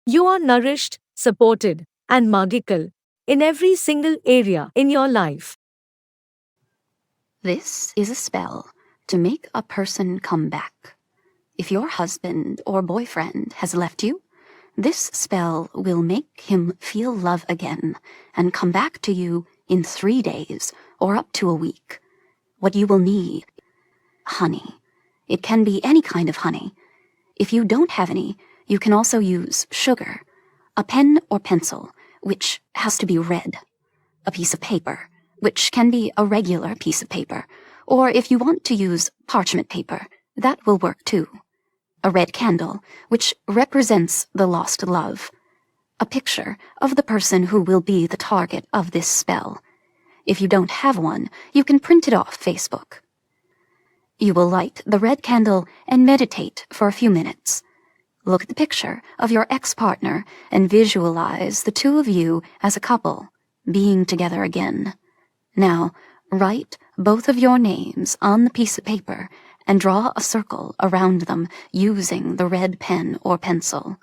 You are nourished, supported, and magical in every single area in your life. This is a spell to make a person come back. If your husband or boyfriend has left you, this spell will make him feel love again and come back to you in 3 days or up to a week. What you will need: honey. It can be any kind of honey. If you don't have any, you can also use sugar, a pen or pencil, which has to be red, a piece of paper, which can be a regular piece of paper, or if you want to use parchment paper, that will work too. A red candle, which represents the lost love. A picture of the person who will be the target of this spell. If you don't have one, you can print it off Facebook. You will light the red candle and meditate for a few minutes. Look at the picture of your ex-partner and visualize the two of you as a couple, being together again. Now, write both of your names on the piece of paper and draw a circle around them using the red pen or pencil.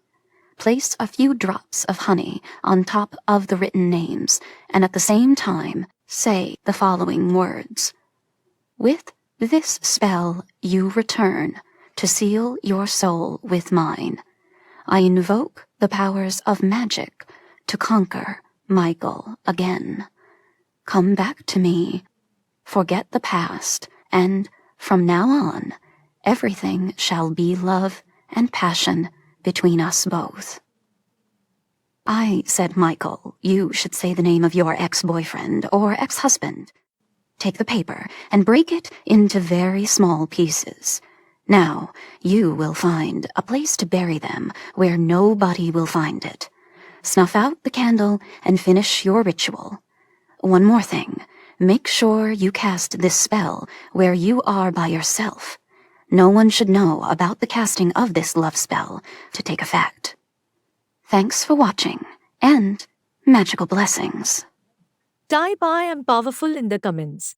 Place a few drops of honey on top of the written names, and at the same time, say the following words. With this spell you return to seal your soul with mine. I invoke the powers of magic to conquer Michael again. Come back to me. Forget the past, and from now on, everything shall be love and passion between us both. I said Michael. You should say the name of your ex-boyfriend or ex-husband. Take the paper and break it into very small pieces. Now, you will find a place to bury them where nobody will find it. Snuff out the candle and finish your ritual. One more thing. Make sure you cast this spell where you are by yourself. No one should know about the casting of this love spell to take effect. Thanks for watching, and magical blessings. Type I am powerful in the comments.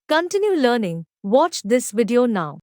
Continue learning. Watch this video now.